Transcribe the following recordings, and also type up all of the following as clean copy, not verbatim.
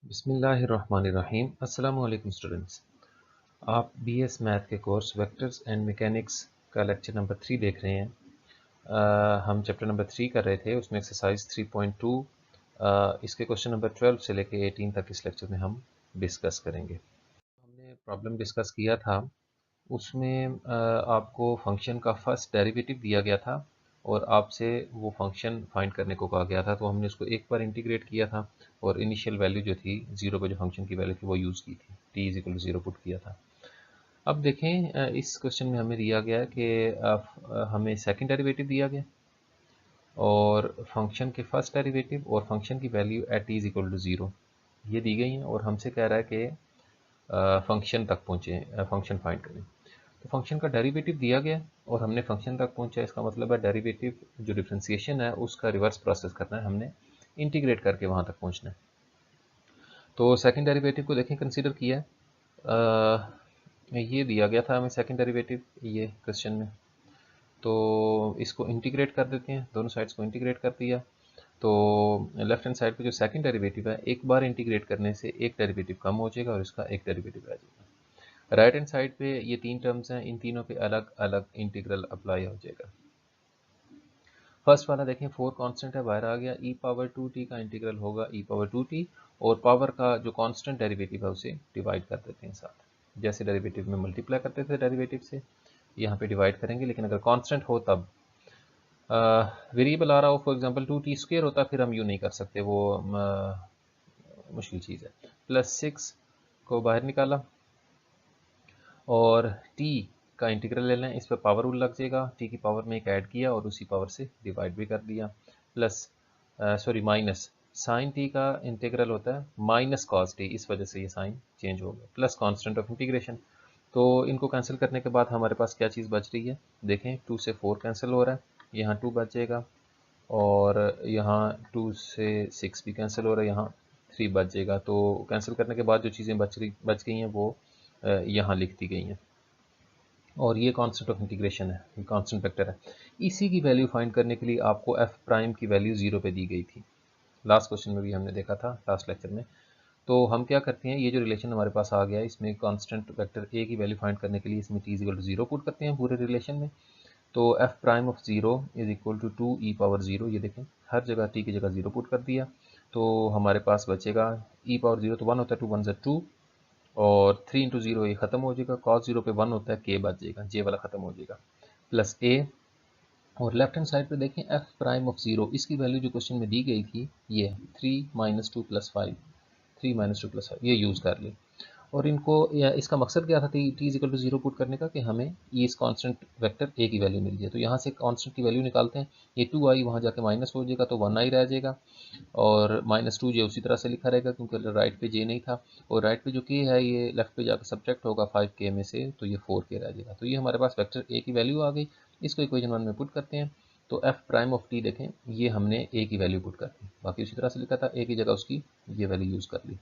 बिस्मिल्लाहिर्रहमानिर्रहीम। अस्सलामु अलैकुम स्टूडेंट्स, आप बीएस मैथ के कोर्स वेक्टर्स एंड मैकेनिक्स का लेक्चर नंबर 3 देख रहे हैं। हम चैप्टर नंबर 3 कर रहे थे, उसमें एक्सरसाइज 3.2 इसके क्वेश्चन नंबर 12 से लेके 18 तक इस लेक्चर में हम डिस्कस करेंगे। हमने प्रॉब्लम डिस्कस किया था, उसमें आपको फंक्शन का फर्स्ट डेरिवेटिव दिया गया था और आपसे वो फंक्शन फाइंड करने को कहा गया था। तो हमने उसको एक बार इंटीग्रेट किया था और इनिशियल वैल्यू जो थी जीरो पर, जो फंक्शन की वैल्यू थी वो यूज़ की थी, t is equal to zero put किया था। अब देखें, इस क्वेश्चन में हमें दिया गया कि हमें सेकंड डेरिवेटिव दिया गया और फंक्शन के फर्स्ट डेरिवेटिव और फंक्शन की value at t is equal to zero ये दी गई हैं और हमसे कह रहा है कि फंक्शन तक पहुँचे, फंक्शन फाइंड करें। तो फंक्शन का डेरिवेटिव दिया गया और हमने फंक्शन तक पहुंचा, इसका मतलब है डेरिवेटिव जो डिफरेंशिएशन है उसका रिवर्स प्रोसेस करना है, हमने इंटीग्रेट करके वहां तक पहुंचना है। तो सेकंड डेरिवेटिव को देखें, कंसीडर किया ये दिया गया था हमें सेकंड डेरिवेटिव ये क्वेश्चन में। तो इसको इंटीग्रेट कर देते हैं, दोनों साइड्स को इंटीग्रेट कर दिया। तो लेफ्ट हैंड साइड पे जो सेकंड डेरिवेटिव है, एक बार इंटीग्रेट करने से एक डेरिवेटिव कम हो जाएगा और इसका एक डेरिवेटिव रह जाएगा। राइट हैंड साइड पे ये तीन टर्म्स हैं, इन तीनों पे अलग अलग इंटीग्रल अप्लाई हो जाएगा। फर्स्ट वाला देखें, 4 कांस्टेंट है, बाहर आ गया, e पावर 2t का इंटीग्रल होगा e पावर 2t और पावर का जो कांस्टेंट डेरिवेटिव है उसे डिवाइड कर देते हैं साथ। जैसे डेरिवेटिव में मल्टीप्लाई करते थे डेरिवेटिव से, यहाँ पे डिवाइड करेंगे, लेकिन अगर कांस्टेंट हो तब। वेरिएबल आ रहा हो, फॉर एग्जांपल 2t स्क्वायर होता, फिर हम यूँ नहीं कर सकते, वो मुश्किल चीज़ है। +6 को बाहर निकाला और t का इंटीग्रल ले लें, इस पर पावर रूल लग जाएगा, t की पावर में एक ऐड किया और उसी पावर से डिवाइड भी कर दिया। माइनस साइन t का इंटीग्रल होता है माइनस कॉस t, इस वजह से ये साइन चेंज हो गया, प्लस कांस्टेंट ऑफ इंटीग्रेशन। तो इनको कैंसिल करने के बाद हमारे पास क्या चीज़ बच रही है, देखें 2 से 4 कैंसिल हो रहा है, यहाँ 2 बच जाएगा और यहाँ 2 से 6 भी कैंसिल हो रहा है, यहाँ 3 बच जाएगा। तो कैंसिल करने के बाद जो चीज़ें बच गई हैं वो यहाँ लिख दी गई हैं और ये कांस्टेंट ऑफ इंटीग्रेशन है, ये कांस्टेंट वेक्टर है। इसी की वैल्यू फाइंड करने के लिए आपको एफ प्राइम की वैल्यू 0 पे दी गई थी, लास्ट क्वेश्चन में भी हमने देखा था, लास्ट लेक्चर में। तो हम क्या करते हैं, ये जो रिलेशन हमारे पास आ गया, इसमें कांस्टेंट वेक्टर ए की वैल्यू फाइंड करने के लिए इसमें t is equal to 0 put करते हैं पूरे रिलेशन में। तो F prime of 0 is equal to 2 e power 0, ये देखें हर जगह t की जगह 0 पुट कर दिया। तो हमारे पास बचेगा e पावर 0, तो 1 होता है, 2 1 2 और 3 इंटू 0 ये खत्म हो जाएगा, cos 0 पे 1 होता है, k बच जाएगा, j वाला खत्म हो जाएगा, प्लस a। और लेफ्ट हैंड साइड पे देखें f प्राइम ऑफ 0, इसकी वैल्यू जो क्वेश्चन में दी गई थी ये 3 माइनस 2 प्लस 5, 3 माइनस 2 प्लस 5 ये यूज़ कर ली। और इनको इसका मकसद क्या था, T is equal to 0 put करने का, कि हमें ये इस कांस्टेंट वेक्टर ए की वैल्यू मिल जाए। तो यहाँ से कांस्टेंट की वैल्यू निकालते हैं, ये 2 आई वहाँ जाके माइनस हो जाएगा, तो 1 आई रह जाएगा और माइनस 2 जे उसी तरह से लिखा रहेगा क्योंकि राइट पे जे नहीं था, और राइट पे जो के है ये लेफ्ट पे जाकर सब्ट्रैक्ट होगा 5k में से, तो ये 4k रह जाएगा। तो ये हमारे पास वेक्टर ए की वैल्यू आ गई, इसको इक्वेशन 1 में पुट करते हैं। तो एफ प्राइम ऑफ टी देखें, ये हमने ए की वैल्यू पुट कर दी, बाकी उसी तरह से लिखा था, ए की जगह उसकी ये वैल्यू यूज़ कर ली।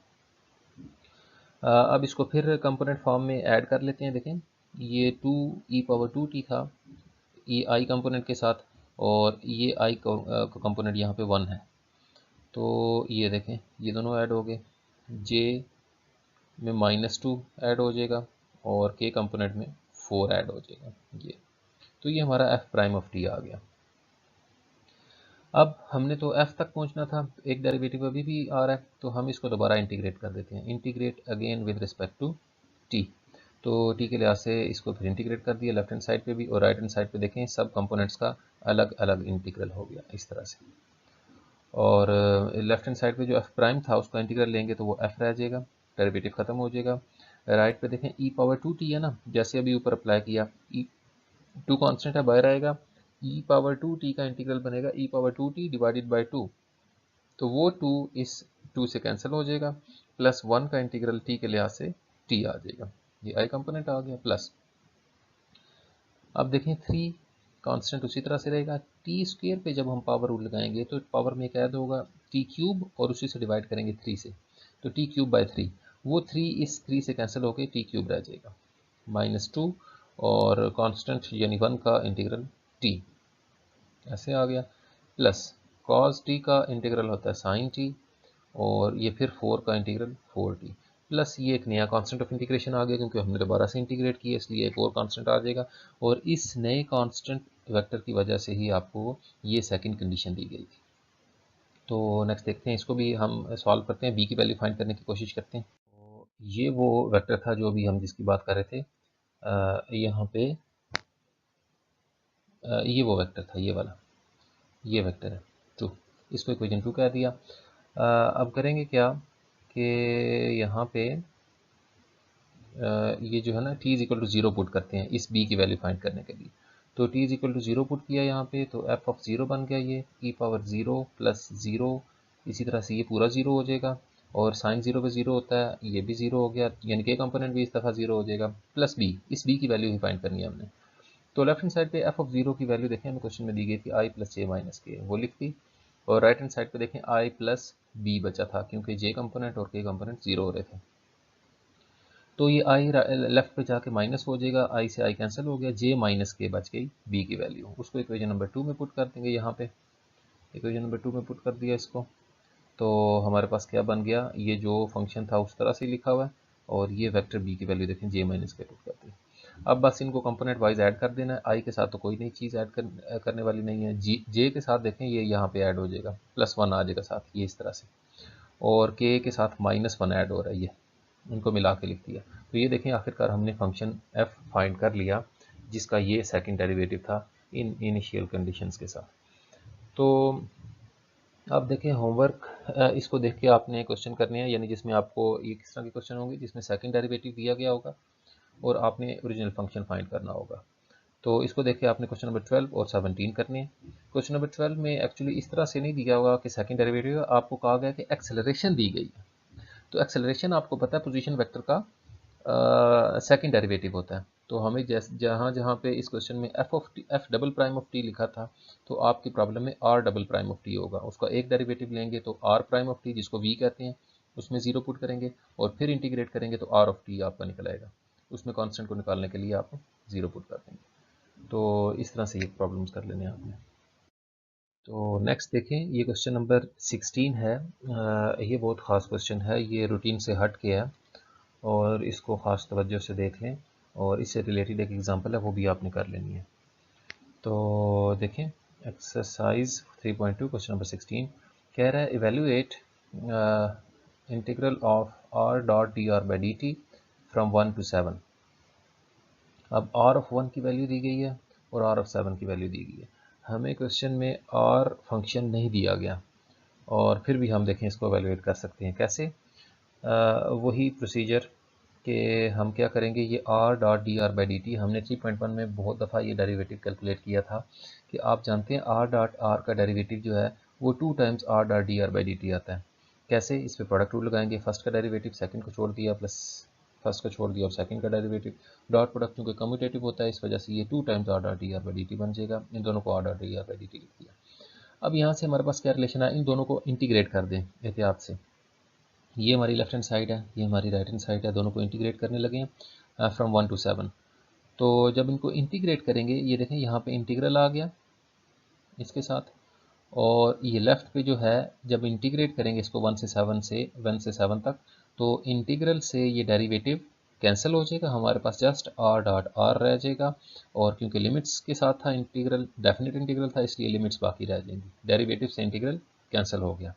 अब इसको फिर कंपोनेंट फॉर्म में ऐड कर लेते हैं। देखें ये 2 ई पावर 2t था, ये आई कंपोनेंट के साथ, और ये आई कंपोनेंट यहाँ पे 1 है, तो ये देखें ये दोनों ऐड हो गए, जे में -2 ऐड हो जाएगा और के कंपोनेंट में 4 ऐड हो जाएगा ये। तो ये हमारा एफ प्राइम ऑफ टी आ गया। अब हमने तो f तक पहुंचना था, एक डेरिवेटिव अभी भी आ रहा है, तो हम इसको दोबारा इंटीग्रेट कर देते हैं, integrate again with respect to t। तो t के लिहाज से इसको फिर इंटीग्रेट कर दिया लेफ्ट हैंड साइड पे भी, और राइट हैंड साइड पे देखें सब कंपोनेंट्स का अलग अलग इंटीग्रल हो गया इस तरह से। और लेफ्ट हैंड साइड पे जो f प्राइम था उसका इंटीग्रल लेंगे तो वो f रह जाएगा, डेरिवेटिव खत्म हो जाएगा। राइट पे देखें e पावर 2t है ना, जैसे अभी ऊपर अप्लाई किया, e 2 कांस्टेंट है, बाहर आएगा, e पावर 2t का इंटीग्रल बनेगा e power 2t divided by 2, तो वो 2 इस 2 से कैंसिल हो जाएगा, प्लस 1 का इंटीग्रल t के लिहाज से t आ जाएगा, ये आई कंपोनेंट आ गया प्लस। अब देखें 3 कांस्टेंट उसी तरह से रहेगा, टी स्क्वायर पे जब हम पावर रूल लगाएंगे तो पावर में कैद होगा टी क्यूब और उसी से डिवाइड करेंगे 3 से, तो टी क्यूब बाई 3, वो 3 इस 3 से कैंसिल होकर टी क्यूब रह जाएगा, -2 और कांस्टेंट यानी 1 का इंटीग्रल t ऐसे आ गया, प्लस cos t का इंटीग्रल होता है sin t और ये फिर 4 का इंटीग्रल 4t प्लस ये एक नया कांस्टेंट ऑफ इंटीग्रेशन आ गया क्योंकि हमने दोबारा से इंटीग्रेट किया, इसलिए एक और कांस्टेंट आ जाएगा। और इस नए कांस्टेंट वेक्टर की वजह से ही आपको ये सेकंड कंडीशन दी गई थी। तो नेक्स्ट देखते हैं, इसको भी हम सॉल्व करते हैं, बी की वैल्यू फाइंड करने की कोशिश करते हैं। तो ये वो वेक्टर था जो भी हम जिसकी बात कर रहे थे, यहाँ पे ये वो वेक्टर था, ये वाला, ये वेक्टर है 2, इसको इक्वेशन 2 कह दिया। अब करेंगे क्या कि यहाँ पे ये जो है ना t is equal to 0 put करते हैं इस b की वैल्यू फाइंड करने के लिए। तो t is equal to 0 put किया यहाँ पे, तो f ऑफ 0 बन गया ये e पावर 0 प्लस 0, इसी तरह से ये पूरा 0 हो जाएगा, और साइन 0 पे 0 होता है, ये भी 0 हो गया, यानी कि कंपोनेंट भी इस दफ़ा 0 हो जाएगा, प्लस b, इस b की वैल्यू ही फाइंड करनी है हमने। तो लेफ्ट हैंड साइड पे f ऑफ 0 की वैल्यू देखें, हमें क्वेश्चन में दी गई थी i प्लस जे माइनस के, वो लिख दी। और राइट हैंड साइड पे देखें i प्लस b बचा था क्योंकि j कंपोनेंट और k कंपोनेंट 0 हो रहे थे। तो ये i लेफ्ट पे जाके माइनस हो जाएगा, i से i कैंसिल हो गया, j माइनस के बच गई b की वैल्यू, उसको इक्वेशन नंबर 2 में पुट कर देंगे। यहाँ पे इक्वेशन नंबर 2 में पुट कर दिया इसको, तो हमारे पास क्या बन गया, ये जो फंक्शन था उस तरह से लिखा हुआ है, और ये वेक्टर b की वैल्यू देखें j माइनस के पुट कर दी। अब बस इनको कंपोनेंट वाइज ऐड कर देना है, i के साथ तो कोई नई चीज़ ऐड करने वाली नहीं है, j के साथ देखें ये यहाँ पे ऐड हो जाएगा, +1 आ जाएगा साथ, ये इस तरह से, और k के साथ -1 ऐड हो रहा है, ये इनको मिला के लिख दिया। तो ये देखें आखिरकार हमने फंक्शन f फाइंड कर लिया जिसका ये सेकंड डेरिवेटिव था इन इनिशियल कंडीशंस के साथ। तो अब देखें होमवर्क, इसको देख के आपने क्वेश्चन करने हैं, यानी जिसमें आपको ये किस तरह के क्वेश्चन होंगे जिसमें सेकंड डेरिवेटिव दिया गया होगा और आपने ओरिजिनल फंक्शन फाइंड करना होगा। तो इसको देख के आपने क्वेश्चन नंबर 12 और 17 करने हैं। क्वेश्चन नंबर 12 में एक्चुअली इस तरह से नहीं दिया होगा कि सेकंड डेरिवेटिव, आपको कहा गया कि एक्सेलरेशन दी गई है। तो एक्सेलरेशन आपको पता है पोजीशन वेक्टर का सेकंड डेरिवेटिव होता है। तो हमें जहाँ जहाँ पे इस क्वेश्चन में F double prime of T लिखा था, तो आपकी प्रॉब्लम में R double prime of T होगा, उसका एक डेरिवेटिव लेंगे तो आर प्राइम ऑफ टी, जिसको वी कहते हैं, उसमें 0 पुट करेंगे और फिर इंटीग्रेट करेंगे तो आर ऑफ टी आपका निकल आएगा, उसमें कॉन्स्टेंट को निकालने के लिए आप 0 पुट कर देंगे। तो इस तरह से ये प्रॉब्लम्स कर लेने आपने। तो नेक्स्ट देखें, ये क्वेश्चन नंबर 16 है। ये बहुत ख़ास क्वेश्चन है, ये रूटीन से हट के है और इसको ख़ास तवज्जो से देख लें, और इससे रिलेटेड एक एग्जांपल है वो भी आपने कर लेनी है। तो देखें एक्सरसाइज 3.2 क्वेश्चन नंबर 16 कह रहा है evaluate integral of r dot D R by D T from 1 to 7। अब r ऑफ 1 की वैल्यू दी गई है और r ऑफ 7 की वैल्यू दी गई है। हमें क्वेश्चन में r फंक्शन नहीं दिया गया, और फिर भी हम देखें इसको एवेल्युएट कर सकते हैं कैसे। वही प्रोसीजर कि हम क्या करेंगे, ये r dot D R by D T, हमने 3.1 में बहुत दफ़ा ये डेरिवेटिव कैलकुलेट किया था कि आप जानते हैं r डॉट r का डेरिवेटिव जो है वो 2 times r dot D R by D T आता है। कैसे, इस पर प्रोडक्ट रूल लगाएंगे, फर्स्ट का डेरिवेटिव सेकंड को छोड़ दिया, प्लस फर्स्ट को छोड़ दिया और सेकंड का डेरिवेटिव, डॉट प्रोडक्ट क्योंकि कम्यूटेटिव होता है इस वजह से ये 2 times r dot D R by D T बन जाएगा, इन दोनों को r dot D R by D T लिख दिया। अब यहाँ से हमारे पास क्या रिलेशन है, इन दोनों को इंटीग्रेट कर दें एहतियात से, ये हमारी लेफ्ट हैंड साइड है, ये हमारी राइट हैंड साइड है, दोनों को इंटीग्रेट करने लगे हैं फ्रॉम 1 to 7। तो जब इनको इंटीग्रेट करेंगे, ये देखें यहाँ पे इंटीग्रल आ गया इसके साथ, और ये लेफ्ट पे जो है जब इंटीग्रेट करेंगे इसको 1 से 7 तक, तो इंटीग्रल से ये डेरिवेटिव कैंसिल हो जाएगा, हमारे पास जस्ट r डॉट r रह जाएगा, और क्योंकि लिमिट्स के साथ था इंटीग्रल, डेफिनेट इंटीग्रल था, इसलिए लिमिट्स बाकी रह जाएंगी, डेरिवेटिव से इंटीग्रल कैंसिल हो गया।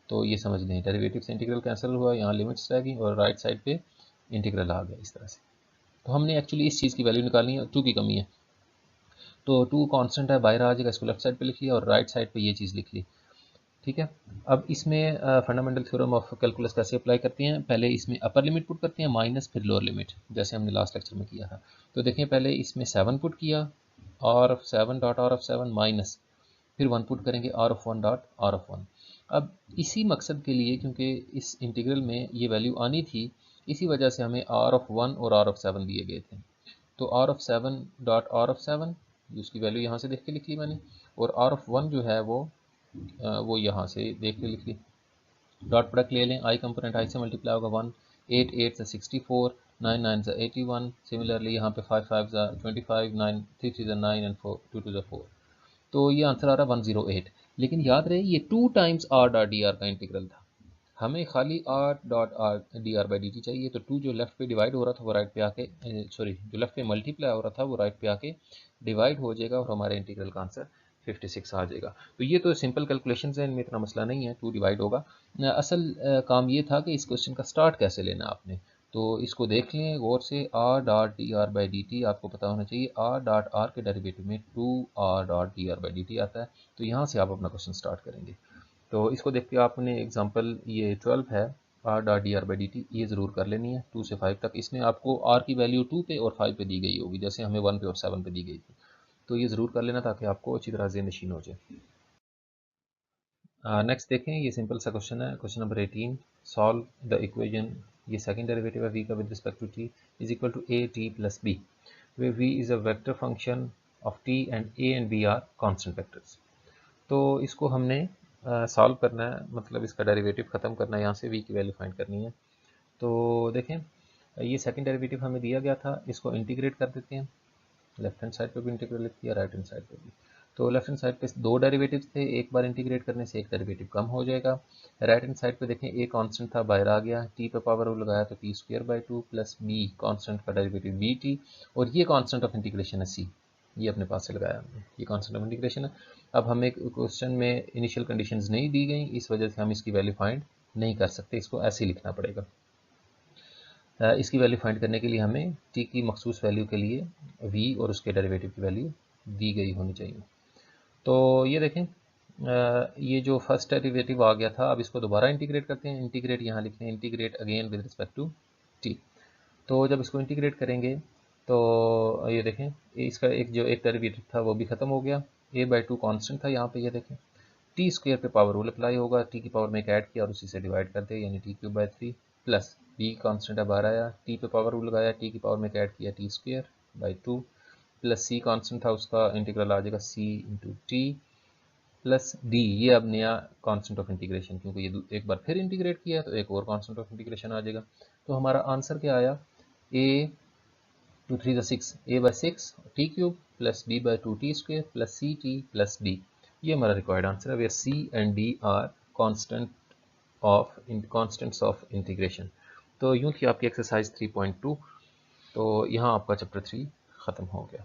तो ये समझ लें, डेरिवेटिव से इंटीग्रल कैंसिल हुआ, यहाँ लिमिट्स रह गई और राइट साइड पे इंटीग्रल आ गया इस तरह से। तो हमने एक्चुअली इस चीज़ की वैल्यू निकालनी है, 2 की कमी है, तो 2 कांस्टेंट है, बाहर आ जाएगा, इसको लेफ्ट साइड पे लिख लिया और राइट साइड पे ये चीज़ लिख ली। ठीक है, अब इसमें फंडामेंटल थ्योरम ऑफ कैलकुलस कैसे अप्लाई करते हैं, पहले इसमें अपर लिमिट पुट करते हैं माइनस फिर लोअर लिमिट, जैसे हमने लास्ट लेक्चर में किया था। तो देखें पहले इसमें 7 पुट किया, r of 7 dot r of 7 minus, फिर 1 पुट करेंगे r of 1 dot r of 1। अब इसी मकसद के लिए, क्योंकि इस इंटीग्रल में ये वैल्यू आनी थी, इसी वजह से हमें r ऑफ 1 और r ऑफ 7 दिए गए थे। तो r of 7 dot r of 7, उसकी वैल्यू यहाँ से देख के लिख ली मैंने, और r ऑफ 1 जो है वो यहाँ से देख के लिख ली। डॉट प्रोडक्ट ले लें, i कंपोनेंट i से मल्टीप्लाई होगा 1, 8 8 से 64, 9 9 से 81, सिमिलरली यहाँ पे 5 5 से 25, 9 3 3 से 9 एंड 4 2 2 से 4। तो ये आंसर आ रहा है 108। लेकिन याद रहे ये 2 times r dot D R का इंटीग्रल था, हमें खाली r dot r D R by D T चाहिए, तो 2 जो लेफ्ट पे डिवाइड हो रहा था वो राइट पे आके, सॉरी जो लेफ्ट पे मल्टीप्लाई हो रहा था वो राइट पे आके डिवाइड हो जाएगा और हमारे इंटीग्रल का आंसर 56 आ जाएगा। तो ये तो सिंपल कैलकुलेशंस हैं, इनमें इतना मसला नहीं है, 2 डिवाइड होगा। असल काम ये था कि इस क्वेश्चन का स्टार्ट कैसे लेना आपने, तो इसको देख लें गौर से। r dot D R by D T आपको पता होना चाहिए, r डॉट r के डेरिवेटिव में 2r dot D R by D T आता है, तो यहाँ से आप अपना क्वेश्चन स्टार्ट करेंगे। तो इसको देख के आपने एग्जांपल ये 12 है, r dot D R by D T, ये ज़रूर कर लेनी है 2 से 5 तक। इसमें आपको r की वैल्यू 2 पे और 5 पे दी गई होगी, जैसे हमें 1 पे और 7 पे दी गई थी, तो ये ज़रूर कर लेना ताकि आपको अच्छी तरह से नशीन हो जाए। नेक्स्ट देखें, ये सिंपल सा क्वेश्चन है, question number 18। Solve the equation, ये सेकंड डेरिवेटिव है v का with respect to t is equal to a t plus b, where v is a vector function of t and a and b are constant vectors. तो इसको हमने solve करना है, मतलब इसका डेरिवेटिव ख़त्म करना है, यहाँ से v की वैल्यू फाइंड करनी है। तो देखें, ये सेकंड डेरिवेटिव हमें दिया गया था, इसको इंटीग्रेट कर देते हैं, लेफ्ट हैंड साइड पे भी इंटीग्रल लिख दिया, राइट हैंड साइड पे भी। तो लेफ्ट हैंड साइड पे 2 डेरिवेटिव्स थे, एक बार इंटीग्रेट करने से एक डेरिवेटिव कम हो जाएगा। राइट हैंड साइड पे देखें, ए कांस्टेंट था बाहर आ गया, टी पे पावर लगाया तो T square by 2 plus B constant का डेरिवेटिव बी टी, और ये कांस्टेंट ऑफ इंटीग्रेशन है सी, ये अपने पास से लगाया हमने, ये कांस्टेंट ऑफ इंटीग्रेशन है। अब हमें क्वेश्चन में इनिशियल कंडीशंस नहीं दी गई, इस वजह से हम इसकी वैल्यू फाइंड नहीं कर सकते, इसको ऐसे ही लिखना पड़ेगा। इसकी वैल्यू फाइंड करने के लिए हमें t की मखसूस वैल्यू के लिए v और उसके डेरिवेटिव की वैल्यू दी गई होनी चाहिए। तो ये देखें, ये जो फर्स्ट डेरिवेटिव आ गया था, अब इसको दोबारा इंटीग्रेट करते हैं, इंटीग्रेट यहाँ लिखते हैं, integrate again with respect to t। तो जब इसको इंटीग्रेट करेंगे तो ये देखें, इसका एक डेरिवेटिव था वो भी ख़त्म हो गया, a बाई 2 कॉन्स्टेंट था यहाँ पे, ये देखें टी स्क्वायर पे पावर रूल अप्लाई होगा, टी की पावर में एक ऐड किया और उसी से डिवाइड कर दे, यानी T cube by 3 plus B constant अब बाहर आया, टी पे पावर रूल लगाया, टी की पावर में एक ऐड किया, T square by 2 plus C constant था, उसका इंटीग्रल आ जाएगा C into T plus D, ये अब नया कांस्टेंट ऑफ इंटीग्रेशन, क्योंकि ये एक बार फिर इंटीग्रेट किया है तो एक और कांस्टेंट ऑफ इंटीग्रेशन आ जाएगा। तो हमारा आंसर क्या आया, a 2 3 6, a by 6 t cube plus b by 2 t square plus c t plus D, ये हमारा रिक्वायर्ड आंसर है, where c and d are constants of integration. तो यूँ थी आपकी एक्सरसाइज 3.2। तो यहाँ आपका चैप्टर 3 ख़त्म हो गया।